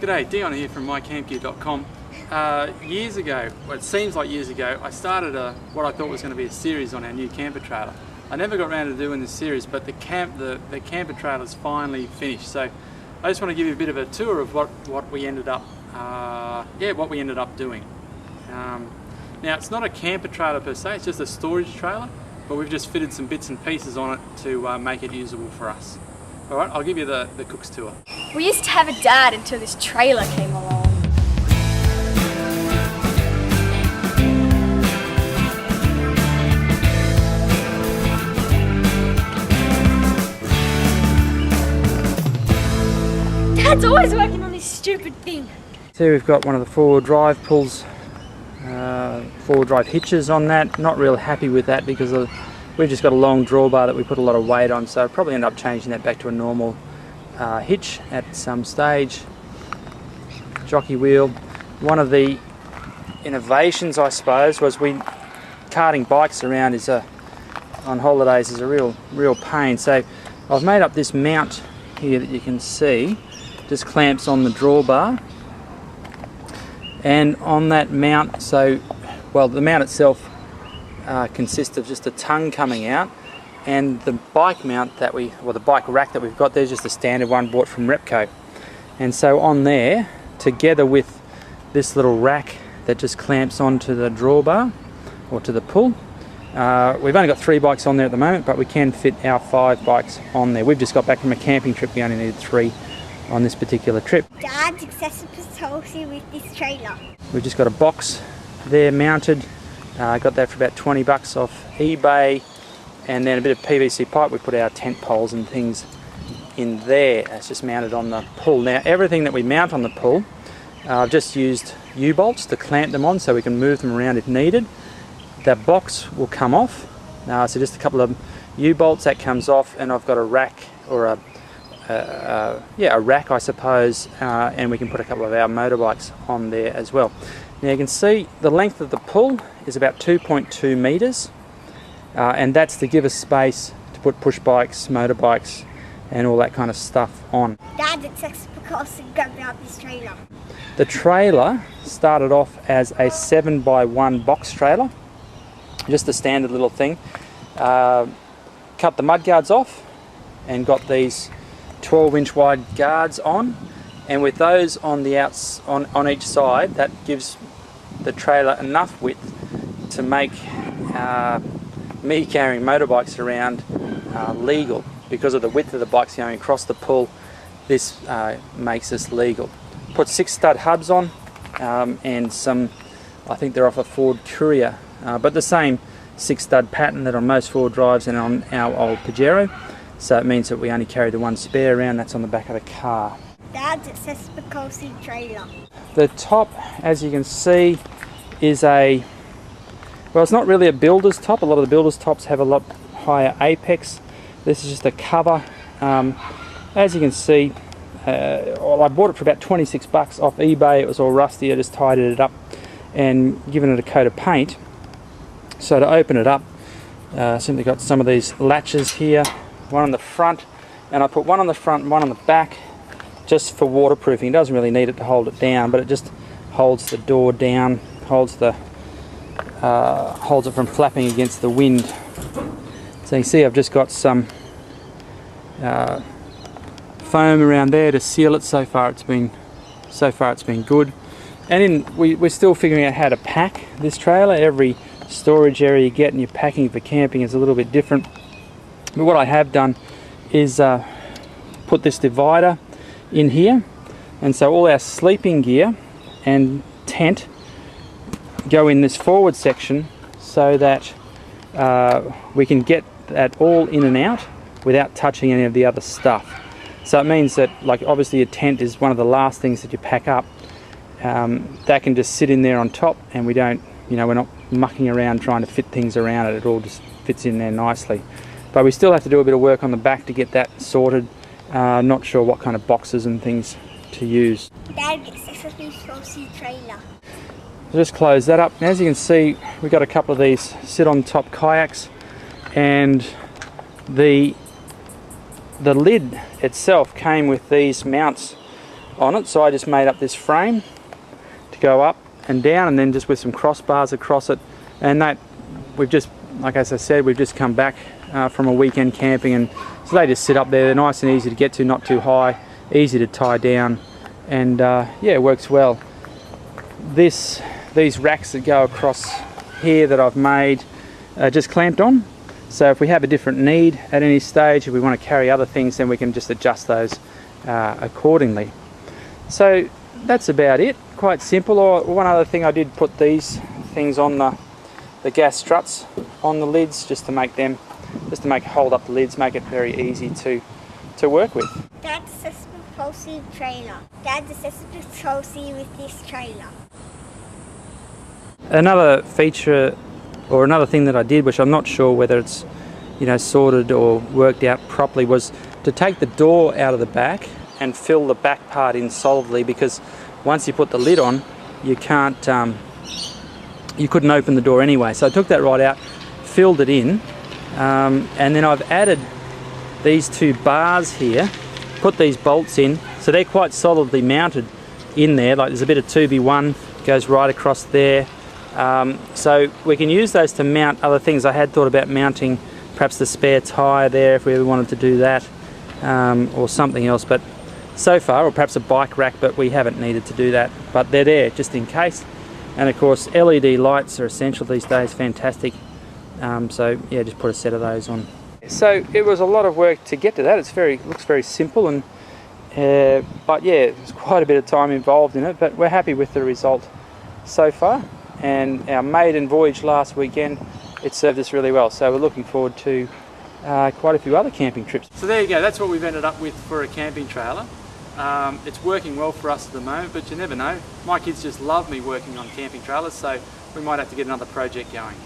G'day, Dion here from mycampgear.com. Years ago, well it seems like years ago, I started what I thought was going to be a series on our new camper trailer. I never got around to doing this series, but the camper trailer's finally finished. So I just want to give you a bit of a tour of what we ended up doing. Now it's not a camper trailer per se, it's just a storage trailer, but we've just fitted some bits and pieces on it to make it usable for us. Alright, I'll give you the cook's tour. We used to have a dad until this trailer came along. Dad's always working on this stupid thing. So we've got one of the four-wheel drive pulls, four-wheel drive hitches on that. Not real happy with that because we've just got a long drawbar that we put a lot of weight on, so I'll probably end up changing that back to a normal hitch at some stage. Jockey wheel. One of the innovations, I suppose, was carting bikes around on holidays is a real pain. So I've made up this mount here that you can see, just clamps on the drawbar, and on that mount, the mount itself consists of just a tongue coming out, and the bike mount the bike rack that we've got there's just a standard one bought from Repco. And so on there, together with this little rack that just clamps onto the drawbar or to the pull, we've only got 3 bikes on there at the moment, but we can fit our 5 bikes on there. We've just got back from a camping trip, we only needed 3 on this particular trip. Dad's accessibility with this trailer. We've just got a box there mounted. I got that for about 20 bucks off eBay, and then a bit of PVC pipe. We put our tent poles and things in there. It's just mounted on the pull. Now everything that we mount on the pull, I've just used U-bolts to clamp them on so we can move them around if needed. That box will come off. So just a couple of U-bolts, that comes off, and I've got a rack, or a rack I suppose, and we can put a couple of our motorbikes on there as well. Now you can see the length of the pull is about 2.2 metres, and that's to give us space to put push bikes, motorbikes and all that kind of stuff on. Dad's accessibility grabbed out this trailer. The trailer started off as a 7x1 box trailer, just a standard little thing. Cut the mud guards off and got these 12-inch wide guards on, and with those on the on each side, that gives the trailer enough width to make me carrying motorbikes around legal. Because of the width of the bikes going across the pull, this makes us legal. Put 6 stud hubs on, and some, I think they're off a Ford Courier, but the same 6 stud pattern that on most 4 drives and on our old Pajero. So it means that we only carry the one spare around, that's on the back of the car. Dad's accessibility trailer. The top, as you can see, is it's not really a builder's top. A lot of the builder's tops have a lot higher apex. This is just a cover. As you can see, I bought it for about 26 bucks off eBay. It was all rusty. I just tidied it up and given it a coat of paint. So to open it up, simply got some of these latches here, one on the front, and I put one on the front and one on the back just for waterproofing. It doesn't really need it to hold it down, but it just holds the door down, holds it from flapping against the wind. So you can see I've just got some foam around there to seal it. So far it's been good. And we're still figuring out how to pack this trailer. Every storage area you get and you're packing for camping is a little bit different. But what I have done is put this divider in here, and so all our sleeping gear and tent go in this forward section so that we can get that all in and out without touching any of the other stuff. So it means that, like, obviously your tent is one of the last things that you pack up. That can just sit in there on top, and we don't, we're not mucking around trying to fit things around it. It all just fits in there nicely. But we still have to do a bit of work on the back to get that sorted. Not sure what kind of boxes and things to use. Dad gets accessibility trailer. Just close that up. As you can see, we've got a couple of these sit on top kayaks, and the lid itself came with these mounts on it, so I just made up this frame to go up and down, and then just with some crossbars across it. And that, we've just, like as I said, we've just come back from a weekend camping, and so they just sit up there. They're nice and easy to get to, not too high, easy to tie down, and yeah, it works well. These racks that go across here that I've made are just clamped on, so if we have a different need at any stage, if we want to carry other things, then we can just adjust those accordingly. So that's about it, quite simple. Or one other thing, I did put these things on the gas struts on the lids, just to make hold up the lids, make it very easy to work with. Dad's accessible propulsive trailer. Dad's accessible propulsive with this trailer. Another feature, or another thing that I did, which I'm not sure whether it's, you know, sorted or worked out properly, was to take the door out of the back and fill the back part in solidly, because once you put the lid on, you can't, you couldn't open the door anyway. So I took that right out, filled it in, and then I've added these two bars here, put these bolts in, so they're quite solidly mounted in there. Like there's a bit of 2B1 goes right across there. So we can use those to mount other things. I had thought about mounting perhaps the spare tyre there if we ever wanted to do that, or something else, but so far, or perhaps a bike rack, but we haven't needed to do that. But they're there just in case. And of course, LED lights are essential these days, fantastic. So yeah, just put a set of those on. So it was a lot of work to get to that. Looks very simple, and but yeah, there's quite a bit of time involved in it, but we're happy with the result so far. And our maiden voyage last weekend, it served us really well. So we're looking forward to quite a few other camping trips. So there you go, that's what we've ended up with for a camping trailer. It's working well for us at the moment, but you never know. My kids just love me working on camping trailers, so we might have to get another project going.